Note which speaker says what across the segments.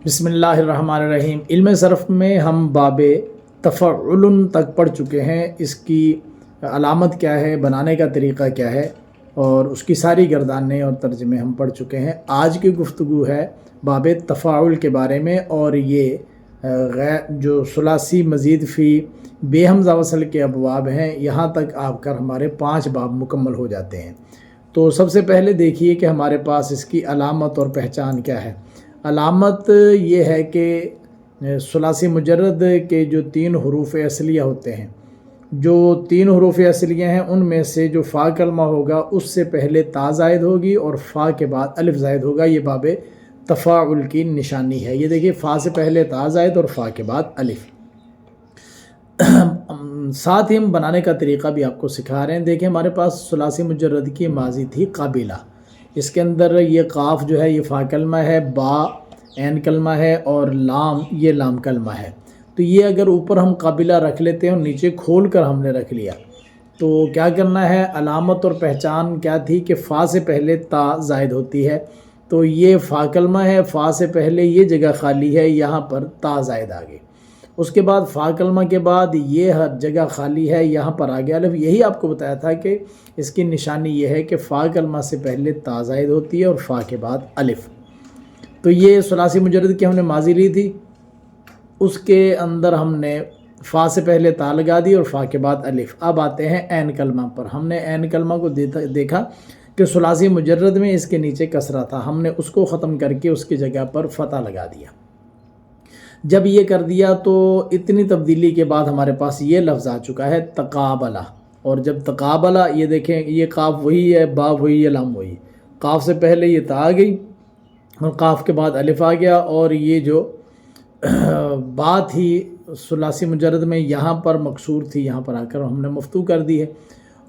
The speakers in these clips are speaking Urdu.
Speaker 1: بسم اللہ الرحمن الرحیم۔ علم صرف میں ہم باب تفعل تک پڑھ چکے ہیں۔ اس کی علامت کیا ہے، بنانے کا طریقہ کیا ہے، اور اس کی ساری گردانیں اور ترجمے ہم پڑھ چکے ہیں۔ آج کی گفتگو ہے باب تفاعل کے بارے میں، اور یہ جو ثلاثی مزید فی بے حمزہ وصل کے ابواب ہیں، یہاں تک آ کر ہمارے 5 باب مکمل ہو جاتے ہیں۔ تو سب سے پہلے دیکھیے کہ ہمارے پاس اس کی علامت اور پہچان کیا ہے۔ علامت یہ ہے کہ ثلاثی مجرد کے جو 3 حروف اصلیہ ہوتے ہیں، جو 3 حروف اصلیہ ہیں، ان میں سے جو فا کلمہ ہوگا اس سے پہلے تا زائد ہوگی اور فا کے بعد الف زائد ہوگا۔ یہ باب تفاعل کی نشانی ہے۔ یہ دیکھیے، فا سے پہلے تا زائد اور فا کے بعد الف۔ ساتھ ہی ہم بنانے کا طریقہ بھی آپ کو سکھا رہے ہیں۔ دیکھیں، ہمارے پاس ثلاثی مجرد کی ماضی تھی قابلہ۔ اس کے اندر یہ قاف جو ہے یہ فا کلمہ ہے، با عین کلمہ ہے، اور لام یہ لام کلمہ ہے۔ تو یہ اگر اوپر ہم قابلہ رکھ لیتے ہیں اور نیچے کھول کر ہم نے رکھ لیا، تو کیا کرنا ہے؟ علامت اور پہچان کیا تھی کہ فا سے پہلے تا زائد ہوتی ہے، تو یہ فا کلمہ ہے، فا سے پہلے یہ جگہ خالی ہے، یہاں پر تا زائد آگے۔ اس کے بعد فا کلمہ کے بعد یہ ہر جگہ خالی ہے، یہاں پر آگے الف۔ یہی آپ کو بتایا تھا کہ اس کی نشانی یہ ہے کہ فا کلمہ سے پہلے تا زائد ہوتی ہے اور فا کے بعد الف۔ تو یہ ثلاثی مجرد کی ہم نے ماضی لی تھی، اس کے اندر ہم نے فا سے پہلے تا لگا دی اور فا کے بعد الف۔ اب آتے ہیں عین کلمہ پر۔ ہم نے عین کلمہ کو دیکھا کہ ثلاثی مجرد میں اس کے نیچے کسرہ تھا، ہم نے اس کو ختم کر کے اس کی جگہ پر فتح لگا دیا۔ جب یہ کر دیا تو اتنی تبدیلی کے بعد ہمارے پاس یہ لفظ آ چکا ہے تقابلہ۔ اور جب تقابلہ، یہ دیکھیں، یہ قاف وہی ہے، با وہی ہے، لام وہی۔ قاف سے پہلے یہ تا آ گئی اور قاف کے بعد الف آ گیا، اور یہ جو با تھی ثلاثی مجرد میں یہاں پر مکسور تھی، یہاں پر آ کر ہم نے مفتوح کر دی ہے۔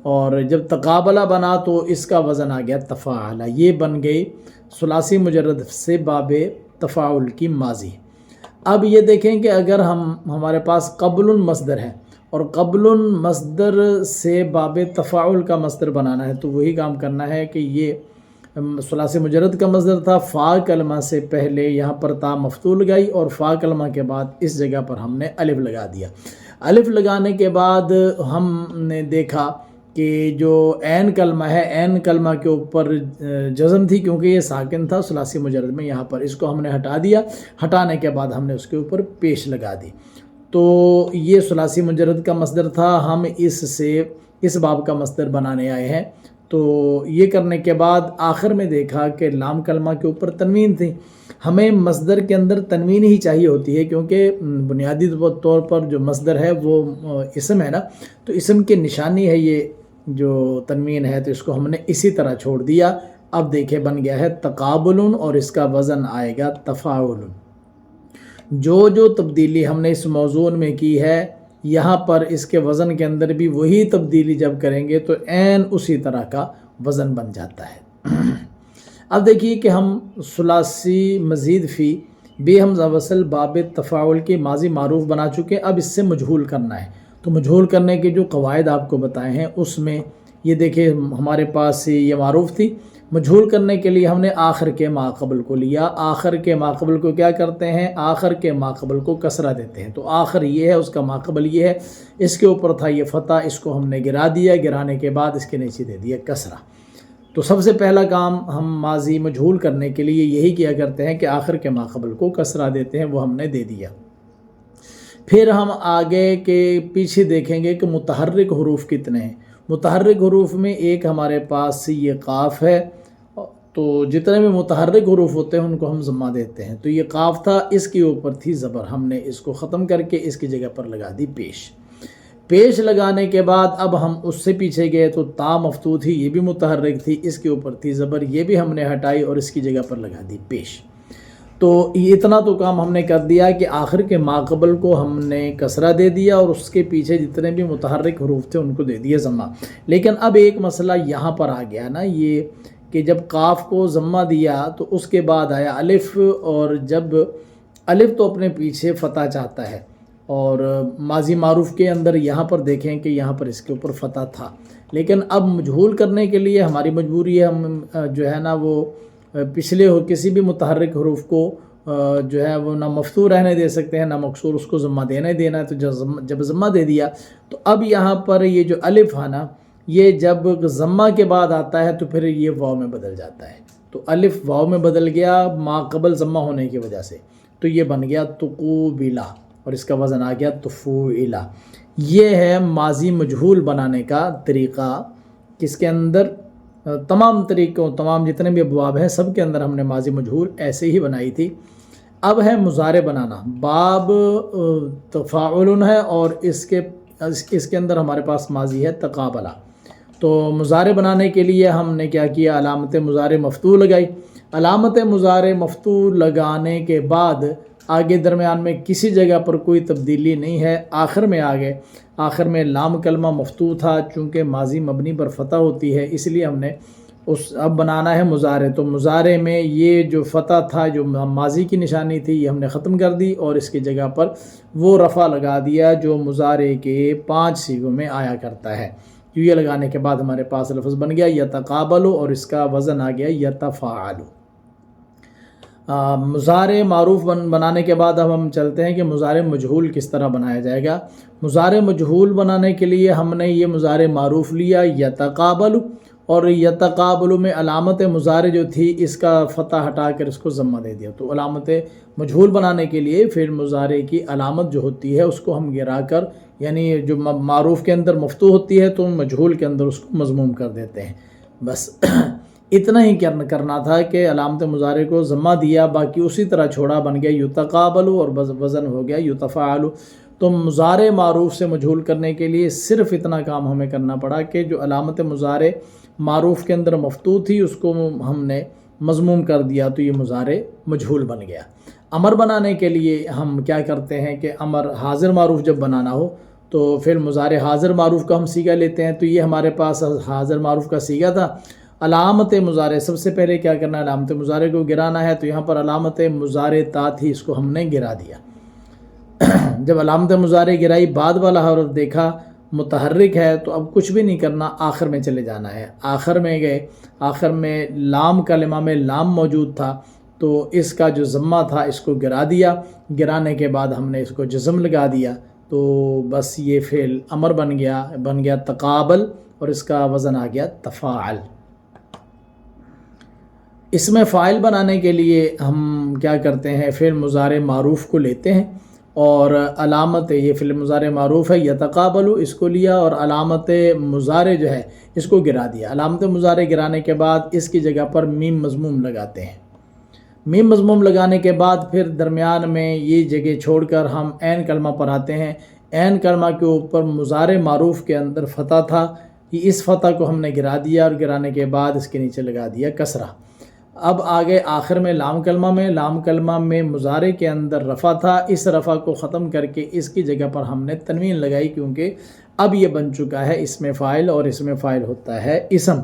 Speaker 1: اور جب تقابلہ بنا تو اس کا وزن آ گیا تفاعلہ۔ یہ بن گئی ثلاثی مجرد سے باب تفاعل کی ماضی۔ اب یہ دیکھیں کہ اگر ہمارے پاس قبل مصدر ہے اور قبل مصدر سے باب تفاعل کا مصدر بنانا ہے، تو وہی کام کرنا ہے کہ یہ ثلاثی مجرد کا مصدر تھا، فا کلمہ سے پہلے یہاں پر تا مفتوح لگائی اور فا کلمہ کے بعد اس جگہ پر ہم نے الف لگا دیا۔ الف لگانے کے بعد ہم نے دیکھا کہ جو عین کلمہ ہے، عین کلمہ کے اوپر جزم تھی کیونکہ یہ ساکن تھا ثلاثی مجرد میں، یہاں پر اس کو ہم نے ہٹا دیا۔ ہٹانے کے بعد ہم نے اس کے اوپر پیش لگا دی۔ تو یہ ثلاثی مجرد کا مصدر تھا، ہم اس باب کا مصدر بنانے آئے ہیں۔ تو یہ کرنے کے بعد آخر میں دیکھا کہ لام کلمہ کے اوپر تنوین تھی۔ ہمیں مصدر کے اندر تنوین ہی چاہیے ہوتی ہے، کیونکہ بنیادی طور پر جو مصدر ہے وہ اسم ہے نا، تو اسم کی نشانی ہے یہ جو تنوین ہے، تو اس کو ہم نے اسی طرح چھوڑ دیا۔ اب دیکھیں بن گیا ہے تقابل، اور اس کا وزن آئے گا تفاعل۔ جو تبدیلی ہم نے اس موضوع میں کی ہے، یہاں پر اس کے وزن کے اندر بھی وہی تبدیلی جب کریں گے تو عین اسی طرح کا وزن بن جاتا ہے۔ اب دیکھیے کہ ہم ثلاثی مزید فی بے حمزہ وصل باب تفاعل کی ماضی معروف بنا چکے، اب اس سے مجہول کرنا ہے۔ تو مجہول کرنے کے جو قواعد آپ کو بتائے ہیں، اس میں یہ دیکھیں ہمارے پاس یہ معروف تھی۔ مجہول کرنے کے لیے ہم نے آخر کے ماقبل کو لیا۔ آخر کے ماقبل کو کیا کرتے ہیں؟ آخر کے ماقبل کو کسرہ دیتے ہیں۔ تو آخر یہ ہے، اس کا ماقبل یہ ہے، اس کے اوپر تھا یہ فتح، اس کو ہم نے گرا دیا، گرانے کے بعد اس کے نیچے دے دیا کسرہ۔ تو سب سے پہلا کام ہم ماضی مجہول کرنے کے لیے یہی کیا کرتے ہیں کہ آخر کے ماقبل کو کسرہ دیتے ہیں، وہ ہم نے دے دیا۔ پھر ہم آگے کے پیچھے دیکھیں گے کہ متحرک حروف کتنے ہیں۔ متحرک حروف میں ایک ہمارے پاس یہ قاف ہے، تو جتنے بھی متحرک حروف ہوتے ہیں ان کو ہم ضمہ دیتے ہیں۔ تو یہ قاف تھا، اس کے اوپر تھی زبر، ہم نے اس کو ختم کر کے اس کی جگہ پر لگا دی پیش لگانے کے بعد اب ہم اس سے پیچھے گئے تو تا مفتوح تھی، یہ بھی متحرک تھی، اس کے اوپر تھی زبر، یہ بھی ہم نے ہٹائی اور اس کی جگہ پر لگا دی پیش۔ تو اتنا تو کام ہم نے کر دیا کہ آخر کے ماقبل کو ہم نے کسرہ دے دیا اور اس کے پیچھے جتنے بھی متحرک حروف تھے ان کو دے دیا ضمہ۔ لیکن اب ایک مسئلہ یہاں پر آ گیا نا، یہ کہ جب قاف کو ضمہ دیا تو اس کے بعد آیا الف، اور جب الف تو اپنے پیچھے فتح چاہتا ہے، اور ماضی معروف کے اندر یہاں پر دیکھیں کہ یہاں پر اس کے اوپر فتح تھا، لیکن اب مجہول کرنے کے لیے ہماری مجبوری ہے، ہم جو ہے نا وہ پچھلے کسی بھی متحرک حروف کو جو ہے وہ نہ مفتوح رہنے دے سکتے ہیں نہ مکسور، اس کو ضمہ دینا ہی دینا ہے۔ تو جب ضمہ دے دیا تو اب یہاں پر یہ جو الف ہے نا، یہ جب ضمہ کے بعد آتا ہے تو پھر یہ واو میں بدل جاتا ہے، تو الف واو میں بدل گیا ما قبل ضمہ ہونے کی وجہ سے، تو یہ بن گیا تقوبلا، اور اس کا وزن آ گیا تفوعلا۔ یہ ہے ماضی مجہول بنانے کا طریقہ، کس کے اندر تمام طریقوں، تمام جتنے بھی ابواب ہیں سب کے اندر ہم نے ماضی مجہول ایسے ہی بنائی تھی۔ اب ہے مضارع بنانا، باب تفاعل ہے اور اس کے اندر ہمارے پاس ماضی ہے تقابلہ۔ تو مضارع بنانے کے لیے ہم نے کیا کیا، علامت مضارع مفتوح لگائی۔ علامت مضارع مفتوح لگانے کے بعد آگے درمیان میں کسی جگہ پر کوئی تبدیلی نہیں ہے، آخر میں آگے آخر میں لام کلمہ مفتوح تھا، چونکہ ماضی مبنی پر فتح ہوتی ہے، اس لیے ہم نے اب بنانا ہے مضارع۔ تو مضارع میں یہ جو فتح تھا، جو ماضی کی نشانی تھی، یہ ہم نے ختم کر دی اور اس کی جگہ پر وہ رفع لگا دیا جو مضارع کے 5 صیغوں میں آیا کرتا ہے۔ یہ لگانے کے بعد ہمارے پاس لفظ بن گیا یتقابل، اور اس کا وزن آ گیا یتفاعل۔ مضارع معروف بنانے کے بعد اب ہم چلتے ہیں کہ مضارع مجہول کس طرح بنایا جائے گا۔ مضارع مجہول بنانے کے لیے ہم نے یہ مضارع معروف لیا یتقابل، اور یتقابل میں علامت مضارع جو تھی اس کا فتح ہٹا کر اس کو ضمہ دے دیا۔ تو علامت مجہول بنانے کے لیے فعل مضارع کی علامت جو ہوتی ہے اس کو ہم گرا کر، یعنی جو معروف کے اندر مفتوح ہوتی ہے تو مجہول کے اندر اس کو مضموم کر دیتے ہیں۔ بس اتنا ہی کرنا تھا کہ علامت مضارع کو ضمہ دیا، باقی اسی طرح چھوڑا، بن گیا یتقابل اور وزن ہو گیا یتفاعل۔ تو مضارع معروف سے مجہول کرنے کے لیے صرف اتنا کام ہمیں کرنا پڑا کہ جو علامت مضارع معروف کے اندر مفتوح تھی اس کو ہم نے مضموم کر دیا، تو یہ مضارع مجہول بن گیا۔ امر بنانے کے لیے ہم کیا کرتے ہیں کہ امر حاضر معروف جب بنانا ہو تو پھر مضارع حاضر معروف کا ہم صیغہ لیتے ہیں۔ تو یہ ہمارے پاس حاضر معروف کا صیغہ تھا۔ علامت مضارع سب سے پہلے کیا کرنا ہے، علامت مضارع کو گرانا ہے، تو یہاں پر علامت مضارع تا تھی، اس کو ہم نے گرا دیا۔ جب علامت مضارع گرائی، بعد والا حرف دیکھا متحرک ہے، تو اب کچھ بھی نہیں کرنا، آخر میں چلے جانا ہے۔ آخر میں گئے، آخر میں لام کلمہ میں لام موجود تھا، تو اس کا جو ضمہ تھا اس کو گرا دیا، گرانے کے بعد ہم نے اس کو جزم لگا دیا، تو بس یہ فعل امر بن گیا تقابل، اور اس کا وزن آ گیا تفاعل۔ اس میں فاعل بنانے کے لیے ہم کیا کرتے ہیں، فعل مضارع معروف کو لیتے ہیں اور علامت، یہ فعل مضارع معروف ہے یتقابل، اس کو لیا اور علامت مضارع جو ہے اس کو گرا دیا۔ علامت مضارع گرانے کے بعد اس کی جگہ پر میم مضموم لگاتے ہیں۔ میم مضموم لگانے کے بعد پھر درمیان میں یہ جگہ چھوڑ کر ہم عین کلمہ پر آتے ہیں۔ عین کلمہ کے اوپر مضارع معروف کے اندر فتح تھا، اس فتح کو ہم نے گرا دیا اور گرانے کے بعد اس کے نیچے لگا دیا کسرہ۔ اب آگے آخر میں لام کلمہ میں مضارع کے اندر رفع تھا، اس رفع کو ختم کر کے اس کی جگہ پر ہم نے تنوین لگائی، کیونکہ اب یہ بن چکا ہے اسم فاعل، اور اسم فاعل ہوتا ہے اسم۔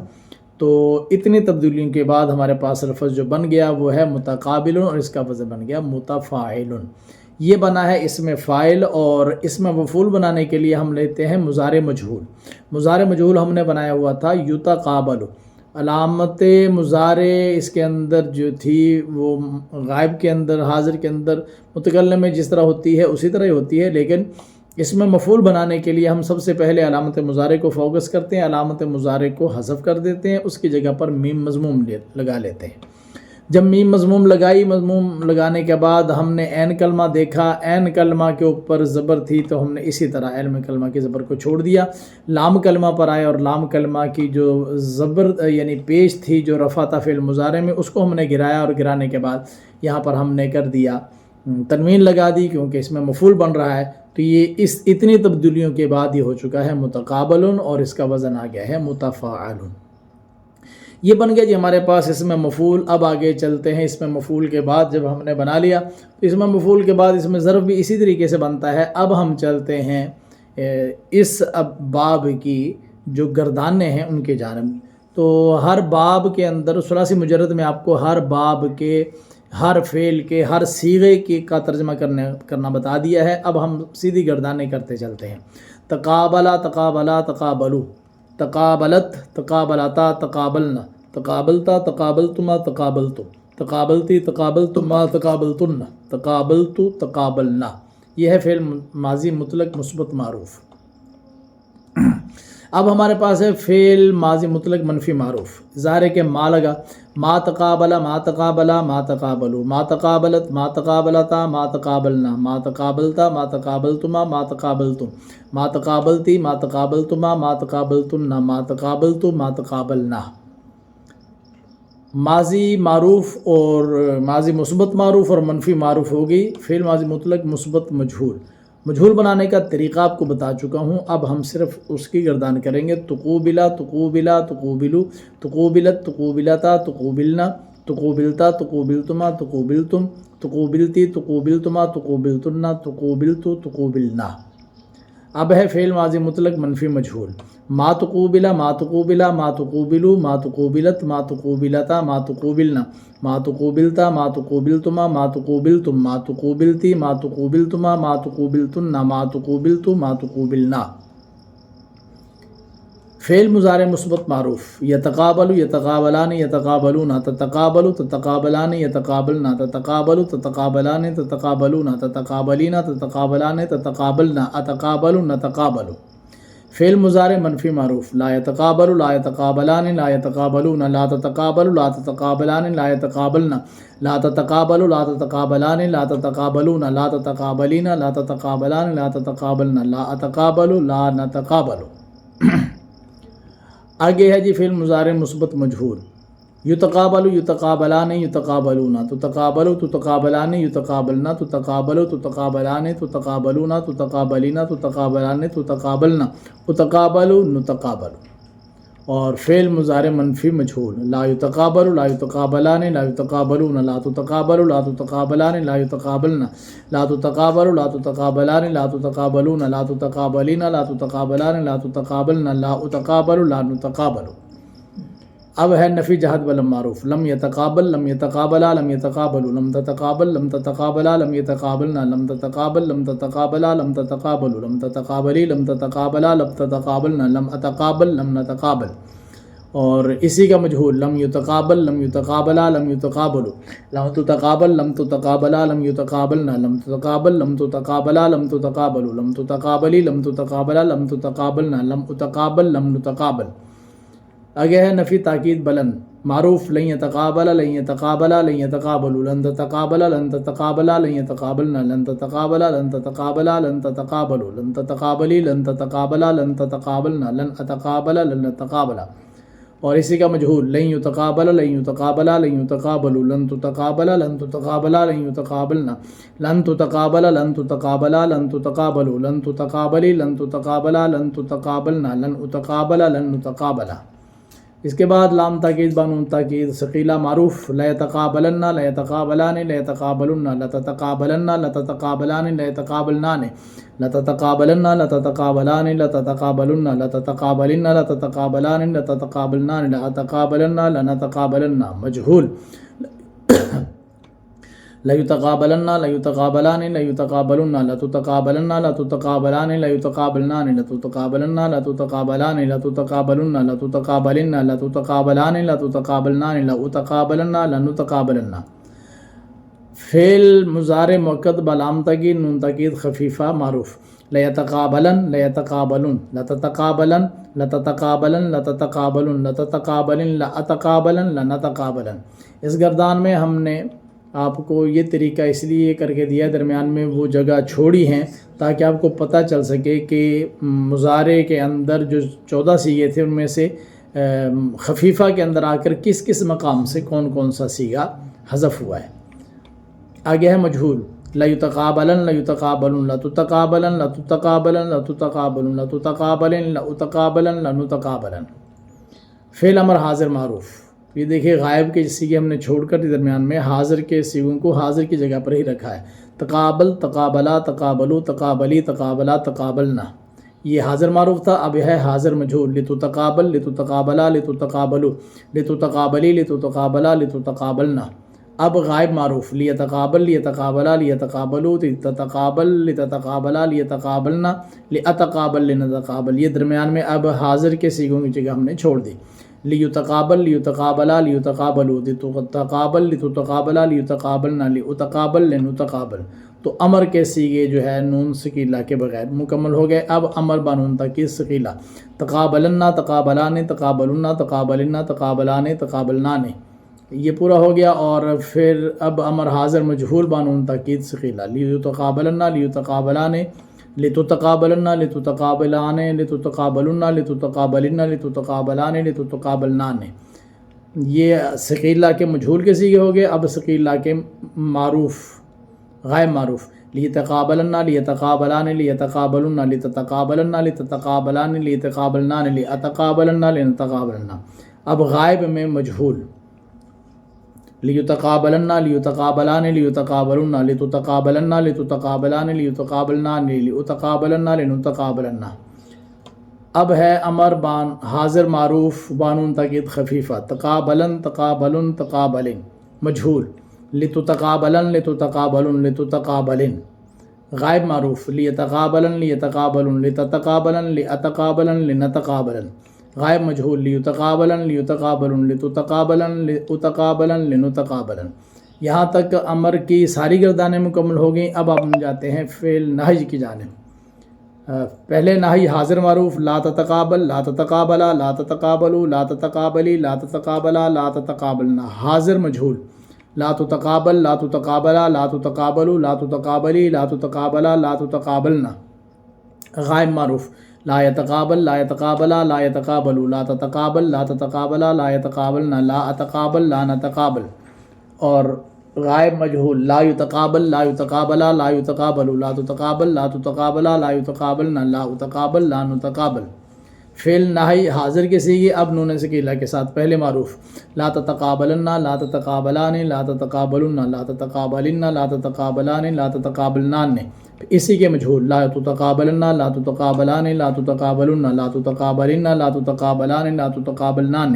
Speaker 1: تو اتنی تبدیلیوں کے بعد ہمارے پاس لفظ جو بن گیا وہ ہے متقابل، اور اس کا وزن بن گیا متفاعل۔ یہ بنا ہے اسم فاعل، اور اسم مفعول بنانے کے لیے ہم لیتے ہیں مضارع مجہول۔ مضارع مجہول ہم نے بنایا ہوا تھا یتقابل۔ علامت مضارع اس کے اندر جو تھی وہ غائب کے اندر، حاضر کے اندر، متکلم میں جس طرح ہوتی ہے اسی طرح ہی ہوتی ہے، لیکن اس میں مفعول بنانے کے لیے ہم سب سے پہلے علامت مضارع کو فوکس کرتے ہیں، علامت مضارع کو حذف کر دیتے ہیں، اس کی جگہ پر میم مضموم لگا لیتے ہیں۔ جب میم مضموم لگانے کے بعد ہم نے عین کلمہ دیکھا، عین کلمہ کے اوپر زبر تھی تو ہم نے اسی طرح علم کلمہ کی زبر کو چھوڑ دیا، لام کلمہ پر آئے اور لام کلمہ کی جو زبر یعنی پیش تھی جو رفع تھا فعل مضارع میں، اس کو ہم نے گرایا، اور گرانے کے بعد یہاں پر ہم نے کر دیا تنوین لگا دی، کیونکہ اس میں مفعول بن رہا ہے۔ تو یہ اتنی تبدیلیوں کے بعد یہ ہو چکا ہے متقابل، اور اس کا وزن آ گیا ہے متفاعل۔ یہ بن گیا جی ہمارے پاس اس میں مفعول۔ اب آگے چلتے ہیں، اس میں مفعول کے بعد جب ہم نے بنا لیا، تو اس میں مفعول کے بعد اس میں ظرف بھی اسی طریقے سے بنتا ہے۔ اب ہم چلتے ہیں اس باب کی جو گردانے ہیں ان کے جانب۔ تو ہر باب کے اندر ثلاثی مجرد میں آپ کو ہر باب کے، ہر فعل کے، ہر صیغے کا ترجمہ کرنا بتا دیا ہے۔ اب ہم سیدھی گردانے کرتے چلتے ہیں۔ تقابلا تقابلا تقابلو، تقابلت تقابلتا تقابلنا، تقابلتا تقابلتما تقابلتم، تقابلتی، تقابلتما، تقابلتن، تقابلتو، تقابلنا، یہ ہے فعل ماضی مطلق مثبت معروف۔ اب ہمارے پاس ہے فعل ماضی مطلق منفی معروف۔ ظاہر ہے کہ ما لگا، ما تقابلا، ما تقابلا، ما تقابلو، ما تقابلت، ما تقابلتا، ما تقابلنا، ما تقابلتا، ما تقابلتما، ما تقابلتم، ما تقابلتی، ما تقابلتما، ما تقابلتن، ما تقابلتو، ما تقابلنا۔ ماضی معروف اور ماضی مثبت معروف اور منفی معروف ہوگی۔ فعل ماضی مطلق مثبت مجہول، مجہول بنانے کا طریقہ آپ کو بتا چکا ہوں، اب ہم صرف اس کی گردان کریں گے۔ تقوبلا، تقوبلا، تقوبلو، تقوبلت، تقوبلتا، تقوبلنا، تقوبلتا، تقوبلتما، تقوبلتم، تقوبلتی، تقوبلتما، تقوبلتن، تقوبلتو، تقوبلنا۔ اب ہے فعل ماضی مطلق منفی مجہول۔ ما تقوبلا، ما تقوبلا، ما تقوبلو، ما تقوبلت، ما تقوبلتا، ما تقوبلنا، ما تقوبلتا، ما تقوبلتما، ما تقوبلتم، ما تقوبلتی، ما تقوبلتما، ما تقوبلتن، ما تقوبلتو، ما تقوبلنا۔ فعل مضارع مثبت معروف۔ یتقابل، یتقابلان، یتقابلون، تتقابل، تتقابلان، یتقابلنا، تتقابل، تتقابلان، تتقابلون، تتقابلین، تتقابلان، تتقابلنا، اتقابل، نتقابل۔ فعل مضارع منفی معروف۔ لا یتقابل، لا یتقابلان، لا یتقابلون، لا تتقابل، لا تتقابلان، لا یتقابلنا، لا تتقابل، لا تتقابلان، لا تتقابلون، لا تتقابلین، لا تتقابلان، لا تتقابلنا، لا اتقابل، لا نتقابل۔ آگے ہے جی فعل مضارع مثبت مجہول۔ یتقابل، یتقابلان، یتقابلون، تتقابل، تتقابلان، یتقابلنا، تتقابل، تتقابلان، تتقابلون، تتقابلین، تتقابلان، تتقابلنا، اتقابل، نتقابل۔ اور فعل مضارع منفی مجہول۔ لا یتقابل، لا یتقابلان، لا یتقابلون، لا تتقابل، لا تتقابلان، لا یتقابلنا، لا تتقابل، لا تتقابلان، لا تتقابلون، لا تتقابلین، لا تتقابلان، لا تتقابلنا، لا اتقابل، لا نتقابل۔ اب ہے نفی جہت ولم معروف۔ لم یتقابل، لم یتقابلا، لم یتقابلوا، لم تتقابل، لم تتقابلا، لم یتقابلنا، لم تتقابل، لم تتقابلا، لم تتقابلوا، لم تتقابلی، لم تتقابلا، لم تتقابلنا، لم اتقابل، لم نتقابل۔ اور اسی کا مجہول لم یتقابل، لم یتقابلا، لم یتقابلوا، لم تتقابل، لم تتقابلا، لم یتقابلنا، لم تتقابل، لم تتقابلا، لم تتقابلوا، لم تتقابلی، لم تتقابلا، لم تتقابلنا، لم اتقابل، لم نتقابل۔ آگے ہے نفی تاکید بلند معروف۔ لن یتقابل، لن یتقابلا، لن یتقابلوا، لن تتقابل، لن تتقابلا، لن یتقابلنا، لن تتقابل، لن تتقابلا، لن تتقابلوا، لن تتقابلی، لن تتقابلا، لن تتقابلنا، لن اتقابل، لن نتقابلا۔ اور اسی کا مجہول لن یتقابل، لن یتقابلا، لن یتقابلوا، لن تتقابل، لن تتقابلا، لن یتقابلنا، لن تتقابل، لن تتقابلا، لن تتقابلوا، لن تتقابلی، لن تتقابلا، لن تتقابلنا، لن اتقابل، لن نتقابلا۔ اس کے بعد لام تاکید بانون تاکید ثقیلہ معروف۔ لا یتقابلن، لا یتقابلان، لا یتقابلن، لا تتقابلن، لا تتقابلان، لا یتقابلنان، لا تتقابلن، لا تتقابلان، لا تتقابلن، لا تتقابلن، لا تتقابلان، لا تتقابلنان، لا اتقابلن، لا نتقابلن۔ مجہول لا یتقابلن، لا یتقابلان، لا یتقابلن، لا تتقابلن، لا تتقابلان، لا یتقابلنان، لا تتقابلن، لا تتقابلان، لا تتقابلن، لا تتقابلن، لا تتقابلان، لا تتقابلنان، لا اتقابلن، لا نتقابلن۔ فعل مضارع مؤکد بلام تاکید نون تاکید خفیفہ معروف۔ لا یتقابلن، لا یتقابلن، لا تتقابلن، لا تتقابلن، لا تتقابلن، لا تتقابلن، لا اتقابلن، لا نتقابلن۔ اس گردان میں ہم نے آپ کو یہ طریقہ اس لیے کر کے دیا، درمیان میں وہ جگہ چھوڑی ہیں تاکہ آپ کو پتہ چل سکے کہ مضارع کے اندر جو 14 صیغے تھے ان میں سے خفیفہ کے اندر آ کر کس کس مقام سے کون کون سا صیغہ حذف ہوا ہے۔ آگے ہے مجہول۔ لا یتقابلن، لا یتقابلن، لا تتقابلن، لا تتقابلن، لا تتقابلن، لا تتقابلن، لا اتقابلن، لا نتقابلن۔ فعل امر حاضر معروف۔ یہ دیکھیے غائب کے صیغے ہم نے چھوڑ کر درمیان میں حاضر کے صیغوں کو حاضر کی جگہ پر ہی رکھا ہے۔ تقابل، تقابلا، تقابلو، تقابلی، تقابلا، تقابلنا، یہ حاضر معروف تھا۔ اب ہے حاضر مجہول۔ لتتقابل، لتتقابلا، لتتقابلو، لتتقابلی، لتتقابلا، لتتقابلنا۔ اب غائب معروف۔ لیتقابل، لیتقابلا، لیتقابلو، لتتقابل، لتتقابلا، لیتقابلنا، لاتقابل، لنتقابل۔ یہ درمیان میں اب حاضر کے صیغوں کی جگہ ہم نے چھوڑ دی۔ لیتقابل لیتقابلا لیتقابلوا لتتقابل لتتقابلا لیتقابلنا لیتقابل لنتقابل۔ تو امر کے سیغے جو ہے نون ثقیلہ کے بغیر مکمل ہو گئے۔ اب امر بنون تاکید ثقیلہ، تقابلنا تقابلان تقابلنا تقابلنا تقابلان تقابلنان، یہ پورا ہو گیا۔ اور پھر اب امر حاضر مجہول بنون تاکید ثقیلہ، لیتقابلنا لیتقابلان لتتقابلنا لتتقابلان لتتقابلنا لتتقابلنا لتتقابلان لتتقابلنان، یہ ثقیلہ کے مجہول کے سیغے ہو گئے۔ اب ثقیلہ کے معروف غائب معروف، لیتقابلنا لیتقابلان لیتقابلنا لتتقابلنا لتتقابلان لیتقابلنان لاتقابلنا لنتقابلنا۔ اب غائب میں مجہول، لیتقابلنا لیتقابلان لیتقابلنا لتتقابلنا لتتقابلان لیتقابلنان لاتقابلنا لنتقابلنا۔ اب ہے امر حاضر معروف بانون تاکید خفیفہ، تقابلن تقابلن تقابلن، مجہول، لتتقابلن لتتقابلن لتتقابلن، غائب معروف، لیتقابلن لیتقابلن لتتقابلن لاتقابلن لنتقابلن، غائب مجہول، لیتقابلن لیتقابلن لتتقابلن لاتقابلن لنتقابلن۔ یہاں تک امر کی ساری گردانیں مکمل ہو گئیں۔ اب ہم جاتے ہیں فعل نہی کی جانب۔ پہلے نہی حاضر معروف، لا تتقابل لا تتقابلا لا تتقابلوا لا تتقابلی لا تتقابلا لا تتقابلنا، حاضر مجہول، لا تتقابل لا تتقابلا لا تتقابلوا لا تتقابلی لا تتقابلا لا تتقابلنا، غائب معروف، لا يتقابل لا يتقابلا لا يتقابلوا لا تتقابل لا تتقابلا لا يتقابلنا لا اتقابل لا نتقابل، اور غائب مجہول، لا يتقابل لا يتقابلا لا يتقابلوا لا تتقابل لا تتقابلا لا يتقابلنا لا اتقابل لا نتقابل۔ فعل نہی حاضر کے سیغے اب نون ثقیلہ کے ساتھ، پہلے معروف، لا تتقابلنا لا تتقابلان لا تتقابلن لا تتقابلن لا تتقابلان لا تتقابلنان، اسی کے مجہول، لا تتقابلنا لا تتقابلان لا تتقابلن لا تتقابلن لا تتقابلان لا تتقابلنان۔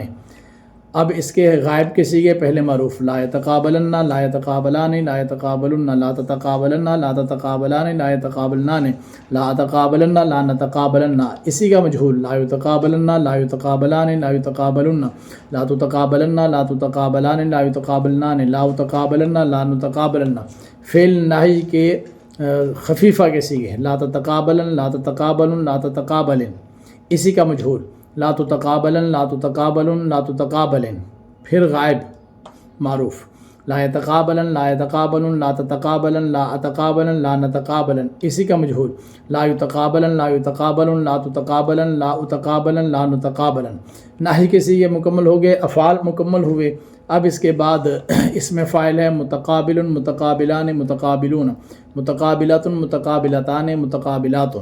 Speaker 1: اب اس کے غائب کے سیغے، پہلے معروف، لا يتقابلن لا يتقابلان لا يتقابلن لا تتقابلن لا تتقابلان لا يتقابلنان لا اتقابلن لا نتقابلن، اسی کا مجہول، لا يتقابلن لا يتقابلان لا يتقابلن لا تتقابلن لا تتقابلان لا يتقابلنان لا اتقابلن لا نتقابلن۔ فعل نہی کے خفیفہ کے سیغے، لا تتقابلن لا تتقابلن لا تتقابلن، اسی کا مجہول، لا تتقابلن لا تتقابلن لا تتقابلن، پھر غائب معروف، لا يتقابلن لا يتقابلن لا تتقابلن لا اتقابلن لا نتقابلن، اسی کا مجہول، لا يتقابلن لا يتقابلن لا تتقابلن لا اتقابلن لا نتقابلن۔ نہی کے سیغے مکمل ہو گئے، افعال مکمل ہوئے۔ اب اس کے بعد اس میں فاعل ہے متقابل متقابلان متقابلون، متقابلات متقابلتان متقابلات،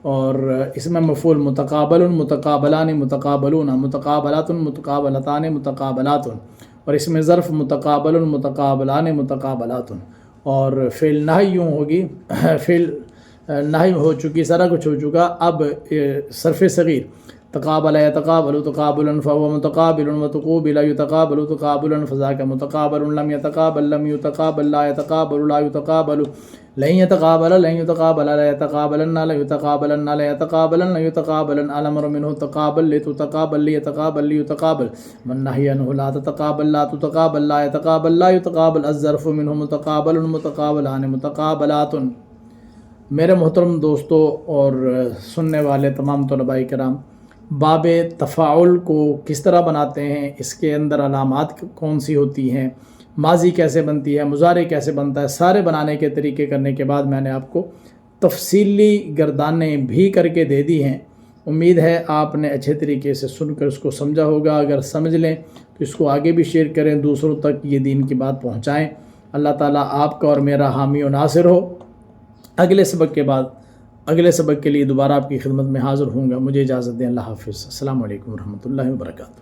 Speaker 1: اور اس میں مفعول متقابل متقابلان متقابلون، متقابلات متقابلتان متقابلات، اور اس میں ظرف متقابل متقابلان متقابلات۔ اور فعل نہی یوں ہوگی، فعل نہی ہو چکی، سارا کچھ ہو چکا۔ اب صرف صغیر، تقابل يتقابل تقابلا فهو متقابل وتقوبل يتقابل تقابلا فذاك متقابل، لم يتقابل لم يتقابل لا يتقابل لا يتقابل، لن يتقابل لن يتقابل لا يتقابلن لا يتقابلن لا يتقابلن لا يتقابلن، الامر منه تقابل لتتقابل ليتقابل ليتقابل، من نهي عنه لا تتقابل لا تتقابل لا يتقابل لا يتقابل، الظرف منه متقابل متقابلان متقابلات۔ میرے محترم دوستو اور سننے والے تمام طلباء کرام، باب تفاعل کو کس طرح بناتے ہیں، اس کے اندر علامات کون سی ہوتی ہیں، ماضی کیسے بنتی ہے، مضارع کیسے بنتا ہے، سارے بنانے کے طریقے کرنے کے بعد میں نے آپ کو تفصیلی گردانیں بھی کر کے دے دی ہیں۔ امید ہے آپ نے اچھے طریقے سے سن کر اس کو سمجھا ہوگا۔ اگر سمجھ لیں تو اس کو آگے بھی شیئر کریں، دوسروں تک یہ دین کی بات پہنچائیں۔ اللہ تعالیٰ آپ کا اور میرا حامی و ناصر ہو۔ اگلے سبق کے لیے دوبارہ آپ کی خدمت میں حاضر ہوں گا۔ مجھے اجازت دیں، اللہ حافظ، السلام علیکم ورحمۃ اللہ وبرکاتہ۔